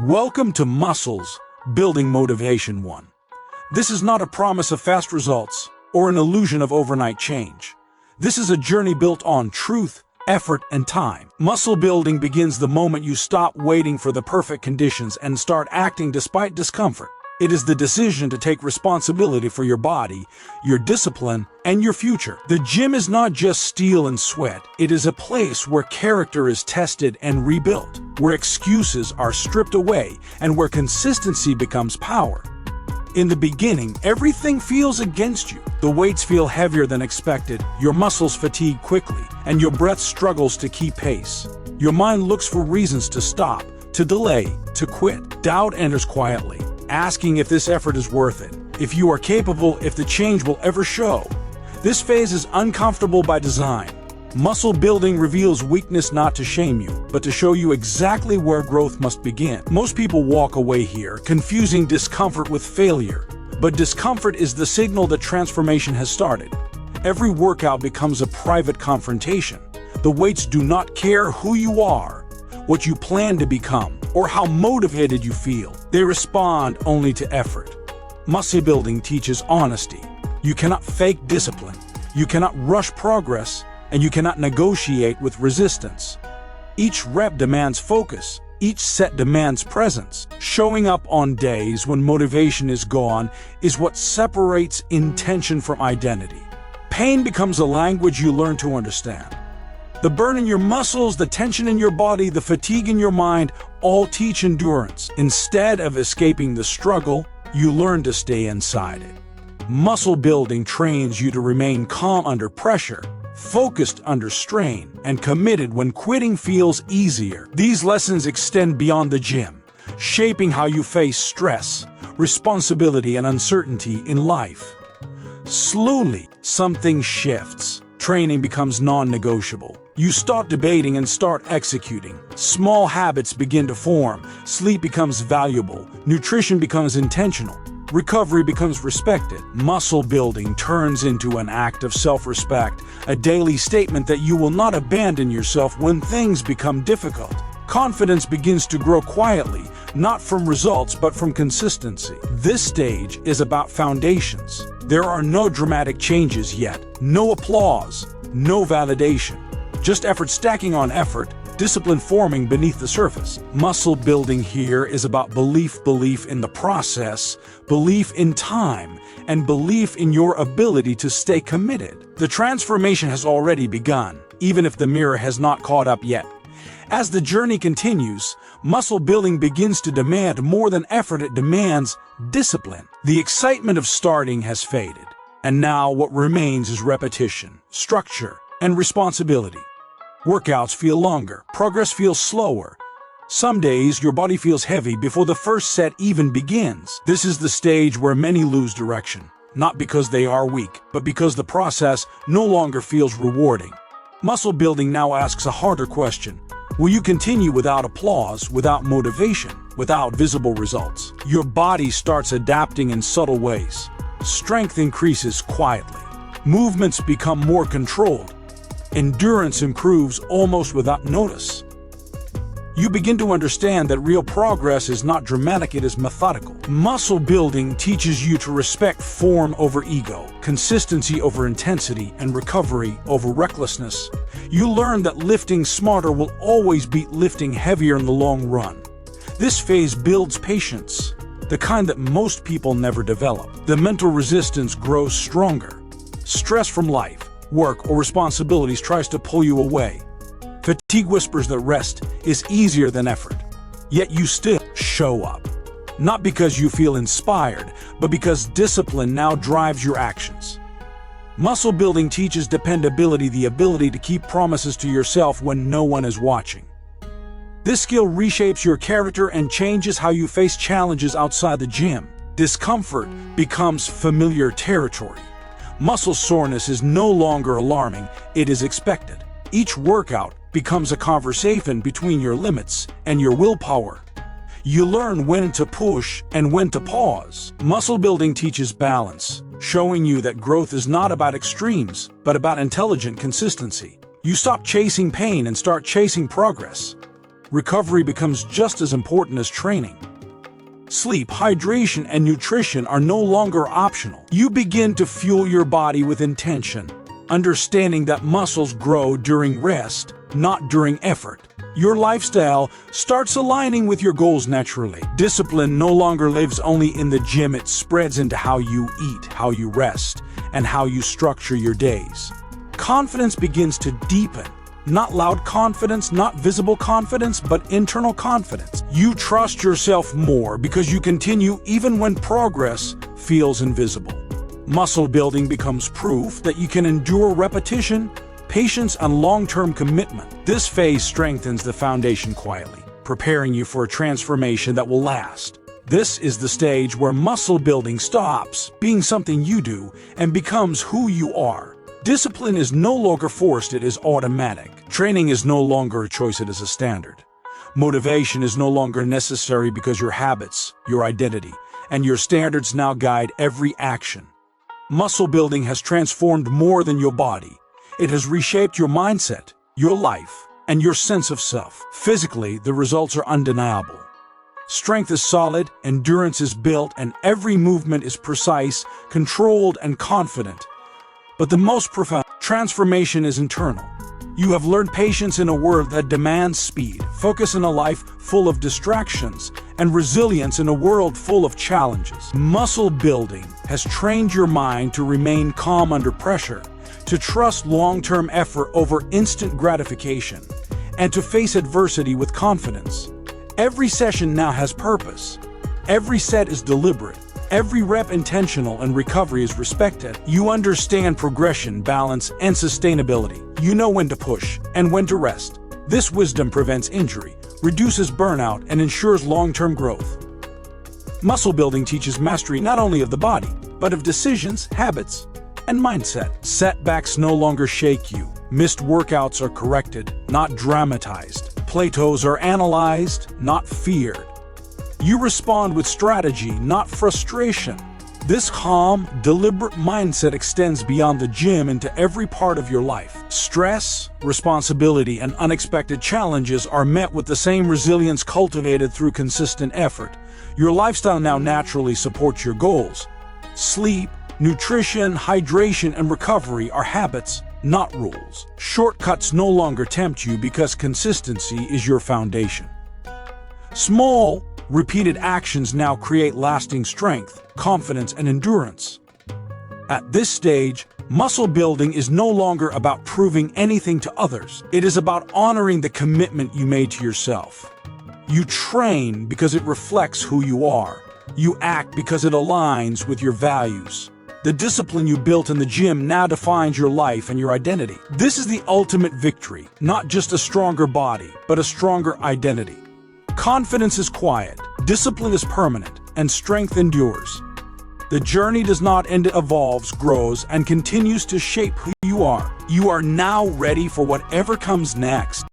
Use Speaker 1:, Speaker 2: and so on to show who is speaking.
Speaker 1: Welcome to Muscles Building Motivation 1. This is not a promise of fast results or an illusion of overnight change. This is a journey built on truth, effort, and time. Muscle building begins the moment you stop waiting for the perfect conditions and start acting despite discomfort. It is the decision to take responsibility for your body, your discipline, and your future. The gym is not just steel and sweat. It is a place where character is tested and rebuilt, where excuses are stripped away, and where consistency becomes power. In the beginning, everything feels against you. The weights feel heavier than expected, your muscles fatigue quickly, and your breath struggles to keep pace. Your mind looks for reasons to stop, to delay, to quit. Doubt enters quietly, asking if this effort is worth it, if you are capable, if the change will ever show. This phase is uncomfortable by design. Muscle building reveals weakness not to shame you, but to show you exactly where growth must begin. Most people walk away here, confusing discomfort with failure. But discomfort is the signal that transformation has started. Every workout becomes a private confrontation. The weights do not care who you are, what you plan to become, or how motivated you feel. They respond only to effort. Muscle building teaches honesty. You cannot fake discipline. You cannot rush progress, and you cannot negotiate with resistance. Each rep demands focus. Each set demands presence. Showing up on days when motivation is gone is what separates intention from identity. Pain becomes a language you learn to understand. The burn in your muscles, the tension in your body, the fatigue in your mind all teach endurance. Instead of escaping the struggle, you learn to stay inside it. Muscle building trains you to remain calm under pressure, focused under strain, and committed when quitting feels easier. These lessons extend beyond the gym, shaping how you face stress, responsibility, and uncertainty in life. Slowly, something shifts. Training becomes non-negotiable. You stop debating and start executing. Small habits begin to form. Sleep becomes valuable. Nutrition becomes intentional. Recovery becomes respected. Muscle building turns into an act of self-respect, a daily statement that you will not abandon yourself when things become difficult. Confidence begins to grow quietly, not from results but from consistency. This stage is about foundations. There are no dramatic changes yet, no applause, no validation. Just effort stacking on effort, discipline forming beneath the surface. Muscle building here is about belief in the process, belief in time, and belief in your ability to stay committed. The transformation has already begun, even if the mirror has not caught up yet. As the journey continues, muscle building begins to demand more than effort. It demands discipline. The excitement of starting has faded, and now what remains is repetition, structure, and responsibility. Workouts feel longer, progress feels slower. Some days your body feels heavy before the first set even begins. This is the stage where many lose direction, not because they are weak, but because the process no longer feels rewarding. Muscle building now asks a harder question. Will you continue without applause, without motivation, without visible results? Your body starts adapting in subtle ways. Strength increases quietly. Movements become more controlled. Endurance improves almost without notice. You begin to understand that real progress is not dramatic, it is methodical. Muscle building teaches you to respect form over ego, consistency over intensity, and recovery over recklessness. You learn that lifting smarter will always beat lifting heavier in the long run. This phase builds patience, the kind that most people never develop. The mental resistance grows stronger. Stress from life, work, or responsibilities tries to pull you away. Fatigue whispers that rest is easier than effort. Yet you still show up. Not because you feel inspired, but because discipline now drives your actions. Muscle building teaches dependability, the ability to keep promises to yourself when no one is watching. This skill reshapes your character and changes how you face challenges outside the gym. Discomfort becomes familiar territory. Muscle soreness is no longer alarming, it is expected. Each workout becomes a conversation between your limits and your willpower. You learn when to push and when to pause. Muscle building teaches balance, showing you that growth is not about extremes, but about intelligent consistency. You stop chasing pain and start chasing progress. recovery becomes just as important as training. Sleep, hydration, and nutrition are no longer optional. You begin to fuel your body with intention, understanding that muscles grow during rest, not during effort. Your lifestyle starts aligning with your goals naturally. Discipline no longer lives only in the gym, it spreads into how you eat, how you rest, and how you structure your days. Confidence begins to deepen. Not loud confidence, not visible confidence, but internal confidence. You trust yourself more because you continue even when progress feels invisible. Muscle building becomes proof that you can endure repetition, patience, and long-term commitment. This phase strengthens the foundation quietly, preparing you for a transformation that will last. This is the stage where muscle building stops being something you do and becomes who you are. Discipline is no longer forced, it is automatic. Training is no longer a choice, it is a standard. Motivation is no longer necessary because your habits, your identity, and your standards now guide every action. Muscle building has transformed more than your body. It has reshaped your mindset, your life, and your sense of self. Physically, the results are undeniable. Strength is solid, endurance is built, and every movement is precise, controlled, and confident. But the most profound transformation is internal. You have learned patience in a world that demands speed, focus in a life full of distractions, and resilience in a world full of challenges. Muscle building has trained your mind to remain calm under pressure, to trust long-term effort over instant gratification, and to face adversity with confidence. Every session now has purpose. Every set is deliberate. Every rep intentional, and recovery is respected. You understand progression, balance, and sustainability. You know when to push and when to rest. This wisdom prevents injury, reduces burnout, and ensures long-term growth. Muscle building teaches mastery not only of the body, but of decisions, habits, and mindset. Setbacks no longer shake you. Missed workouts are corrected, not dramatized. Plateaus are analyzed, not feared. You respond with strategy, not frustration. This calm, deliberate mindset extends beyond the gym into every part of your life. Stress, responsibility, and unexpected challenges are met with the same resilience cultivated through consistent effort. Your lifestyle now naturally supports your goals. Sleep, nutrition, hydration, and recovery are habits, not rules. Shortcuts no longer tempt you because consistency is your foundation. Small, repeated actions now create lasting strength, confidence, and endurance. At this stage, muscle building is no longer about proving anything to others. It is about honoring the commitment you made to yourself. You train because it reflects who you are. You act because it aligns with your values. The discipline you built in the gym now defines your life and your identity. This is the ultimate victory, not just a stronger body, but a stronger identity. Confidence is quiet, discipline is permanent, and strength endures. The journey does not end, it evolves, grows, and continues to shape who you are. You are now ready for whatever comes next.